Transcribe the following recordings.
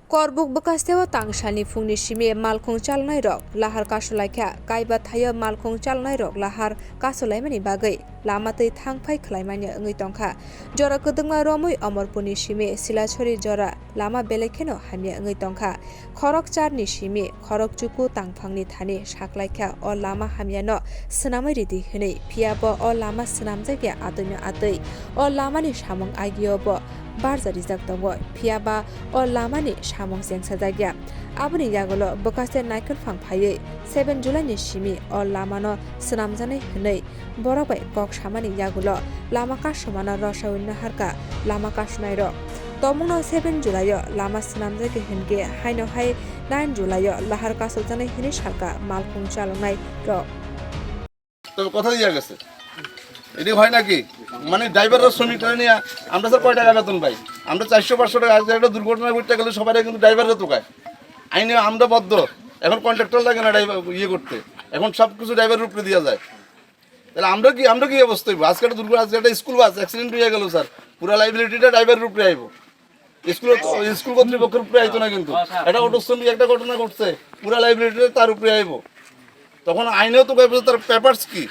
Korbuk bekas tewa tangsani fungni simi malkhung chalnai rok lahar kasulaikha kaiba thaya malkhung chalnai rok lahar kasulaimani bagai lama tei thangphai khlaimani ngui tongkha jora kudungma romui amorpuni simi silachori jora lama belekheno hamya ngui tongkha khorok charni simi khorok chuku tangphangni thani saklaikha o lama hamyano swnamai ridi hwnei phiabo o lama swnamjakya atoi atoi o lamani samung agiobo barjari jak tongo phiaba o lamani samung jengsa jagya aboni yagolo bokase naikon phangphai 7 July ni simi o lamano swnamjanai hwnei borobai kok samani yagolo lama kasumana rosawinna harka lama kasunai ro tomungno 7 July lama swnamjake hwnge haino hai 9 July lahar kasuljanai hini sarka malkhung chalonai ro তবে কথা দিয়া গেছে এটি হয় নাকি মানে ড্রাইভাররা শ্রমিকরা নিয়ে আমরা স্যার কয় টাকা বেতন পাই আমরা 400-500 টাকা আজকে একটা দুর্ঘটনা ঘটতে গেলে সবাই কিন্তু ড্রাইভাররা তোকায় আইনে আমরা বদ্ধ এখন কন্ট্রাক্টর লাগে না ড্রাইভার করতে এখন সব কিছু ড্রাইভারের উপরে দেওয়া যায় তাহলে আমরা কি অবস্থা হইব আজকে একটা দুর্ঘটনা আজকে একটা স্কুল বাস অ্যাক্সিডেন্ট হয়ে গেল স্যার পুরো লাইবিলিটিটা ড্রাইভারের উপরে আইব স্কুল কর্তৃপক্ষের উপরে আইতো না কিন্তু এটা অটো শ্রমিক একটা ঘটনা ঘটছে পুরো লাইবিলিটিটা তার উপরে আইব তখন আইনেও তো তার পেপারস কি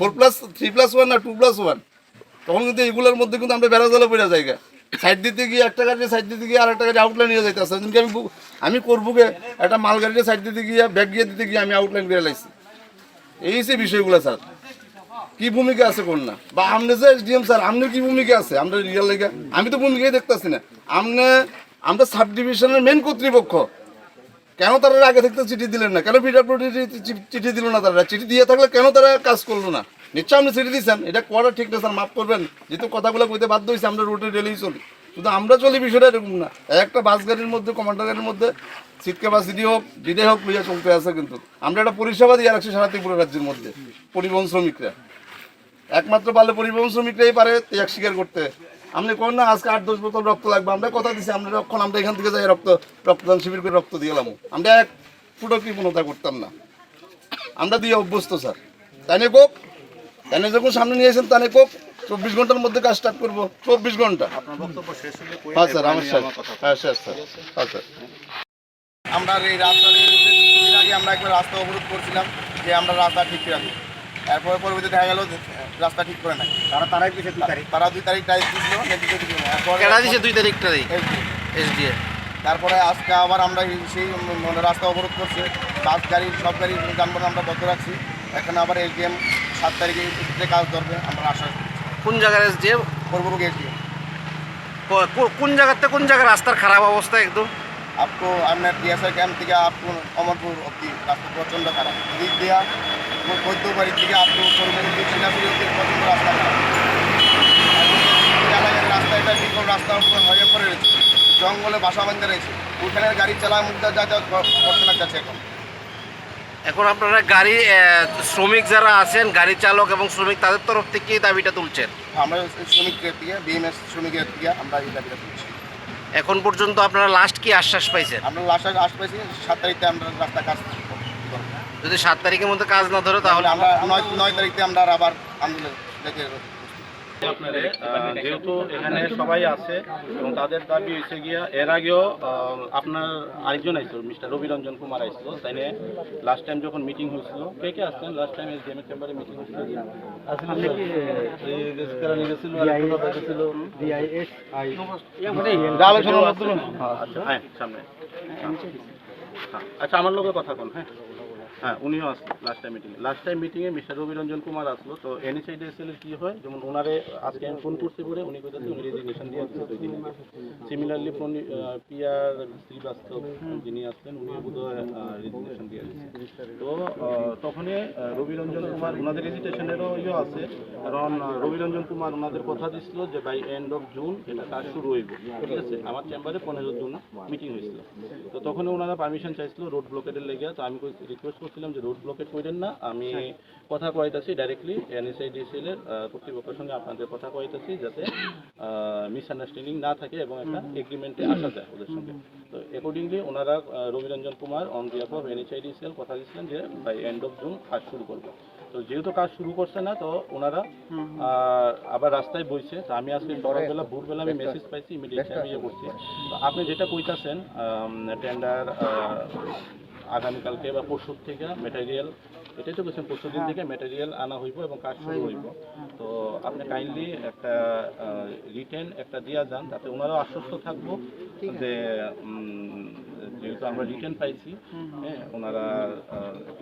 4+3+1 না 2+1 তখন কিন্তু এগুলোর মধ্যে কিন্তু আমরা বেড়াজালে পড়ে যাই সাইড দিতে গিয়ে একটা গাড়ি সাইড দিতে গিয়ে আর একটা গাড়ি আউটলাইন নিয়ে যাইতে আসছে আমি করবুকে একটা মাল গাড়িতে সাইড দিতে গিয়ে ব্যাগ গিয়ে দিতে গিয়ে আমি আউটলাইন করে লাইছি এই যে বিষয়গুলো স্যার কি ভূমিকা আছে কোন না বা আপনি যে এসডিএম স্যার আপনার কি ভূমিকা আছে আমরা রিয়াল লেগে আমি তো ভূমিকাই দেখতেছি না আমরা সাব ডিভিশনের মেন কর্তৃপক্ষ কেন তারা আগে থাকতে চিঠি দিলেন না কেন পিডব্লিউডি চিঠি দিল না তারা চিঠি দিয়ে থাকলে কেন তারা কাজ করলো না নিশ্চয় আপনি চিঠি দিয়েছেন এটা করা ঠিক না স্যার মাফ করবেন যেহেতু কথাগুলো কইতে বাধ্য হয়েছে আমরা রোডে রেলেই চলি শুধু আমরা চলি বিষয়টা এরকম না একটা বাস গাড়ির মধ্যে কমান্ডার গাড়ির মধ্যে সিট ক্যাপাসিটি হোক যেটাই হোক লইয়া চলতে আছে কিন্তু আমরা একটা পরিষেবা দিয়ে রাখছি সারা ত্রিপুরা রাজ্যের মধ্যে পরিবহন শ্রমিকরা একমাত্র পারলে পরিবহন শ্রমিকরাই পারে ত্যাগ স্বীকার করতে আপনি কোন না আজকে 8-10 বোতল রক্ত লাগবে আমরা কথা দিচ্ছি আমরা এখান থেকে যাই রক্তদান শিবির করে রক্ত দিয়ে এলাম আমরা এক ফুটো কৃপণতা করতাম না আমরা দিয়ে অভ্যস্ত স্যার তাই না কোপ তাই না যখন সামনে নিয়ে এসেন তাই কোপ 24 ঘন্টার মধ্যে কাজ স্টার্ট করবো 24 ঘন্টা হ্যাঁ স্যার আমার হ্যাঁ স্যার হ্যাঁ স্যার আমরা এই রাস্তা আগে আমরা একবার রাস্তা অবরোধ করছিলাম যে আমরা রাস্তা ঠিক রাখি এরপরে পরবর্তী দেখা গেল রাস্তা ঠিক করে নাই তারা 2 তারিখ দিয়েছিল 2 তারিখটাই এসডিএ তারপরে আজকে আবার আমরা সেই রাস্তা অবরোধ করছে বাস গাড়ি সব গাড়ি যানবাহন আমরা বন্ধ রাখছি এখানে আবার এসডিএম 7 তারিখে কাজ ধরবে আমরা আশা কোন জায়গার এসডিএম করবো এসডিএম কোন জায়গার রাস্তার খারাপ অবস্থা একদম आपको हमने डीएसआर कैंप থেকে आपको अमरपुर অবধি রাস্তা প্রচণ্ড খারাপ দিক দিয়া বৈদ্যবাড়ির দিকে আপনি করবেন চিনাপুরি অবধি প্রচণ্ড রাস্তা খারাপ রাস্তা এটা বিকল রাস্তা হয়ে পড়ে রয়েছে জঙ্গলে বাসা বাঁধতে রয়েছে ওখানে গাড়ি চালায় মুখটা যা করতে লাগছে এখন আপনারা গাড়ি শ্রমিক যারা আছেন গাড়ি চালক এবং শ্রমিক তাদের তরফ থেকে দাবিটা তুলছেন আমরা শ্রমিকের থেকে বিএমএস শ্রমিকের থেকে আমরা এই দাবিটা তুলছি এখন পর্যন্ত আপনারা লাস্ট কি আশ্বাস পাইছেন আমরা লাস্ট আশ্বাস পাইছি 7 তারিখে আমরা রাস্তা কাজ যদি 7 তারিখের মধ্যে কাজ না ধরে তাহলে আমরা 9 তারিখে আমরা আবার আন্দোলন দেখে আপনাদের যেহেতু এখানে সবাই আছে এবং তাদের দাবি হয়েছে গিয়া এর আগেও আপনার আরেকজন আসছিল মিস্টার রবিরঞ্জন কুমার আসছিল তাই নিয়ে লাস্ট টাইম যখন মিটিং হয়েছিল কে কে আসছেন লাস্ট টাইম এসডিএম চেম্বারে মিটিং হয়েছিল সামনে আচ্ছা আমার লোকের কথা কোন হ্যাঁ উনিও আসলো লাস্ট টাইম মিটিংয়ে মিস্টার রবিরঞ্জন কুমার আসলো তো এনএসআইডিএসএল কি হয় যেমন ওনারে আজকে আমি ফোন করতে পরে উনি কোথাতে উনি রেজিগনেশন দিয়ে আসছে 2 দিন আগে সিমিলারলি পিআর শ্রীবাস্তব যিনি আসলেন উনি বোধহয় রেজিগনেশন দিয়ে আসছে তো তখনই রবিরঞ্জন কুমার ওনাদের রেজিস্ট্রেশনেরও আছে কারণ রবিরঞ্জন কুমার ওনাদের কথা দিচ্ছিল যে বাই এন্ড অফ জুন এটা কাজ শুরু হইব ঠিক আছে আমার চেম্বারে 15 জুন মিটিং হয়েছিল তো তখন ওনারা পারমিশন চাইছিল রোড ব্লকেটের লেগে তো আমি রিকোয়েস্ট করছিলাম যে রোড ব্লকেট করেন না আমি কথা কইতাছি ডাইরেক্টলি এনএসআইডিএসএল এর কর্তৃপক্ষের সঙ্গে আপনাদের কথা কইতাছি যাতে মিসআন্ডারস্ট্যান্ডিং না থাকে এবং একটা এগ্রিমেন্টে আসা যায় ওদের সঙ্গে তো অ্যাকর্ডিংলি ওনারা Rabiranjan Kumar on behalf of এনএসআইডিএসএল কথা দিচ্ছিলেন যে বাই এন্ড অফ জুন কাজ শুরু করবো তো যেহেতু কাজ শুরু করছে না, তো ওনারা আবার রাস্তায় বইছে। তো আমি আজকে সকালবেলা ভোরবেলা আমি মেসেজ পাইছি, ইমিডিয়েটলি আমি ইয়ে করছি। তো আপনি যেটা কইতাছেন টেন্ডার আগামীকালকে বা পরশুর থেকে ম্যাটেরিয়াল, এটাই তো বলছেন পরশু দিন থেকে ম্যাটেরিয়াল আনা হইব এবং কাজ শুরু হইব। তো আপনি কাইন্ডলি একটা রিটেন একটা দিয়া যান, তাতে ওনারাও আশ্বস্ত থাকবো যে যেহেতু আমরা রিটেন পাইছি, হ্যাঁ ওনারা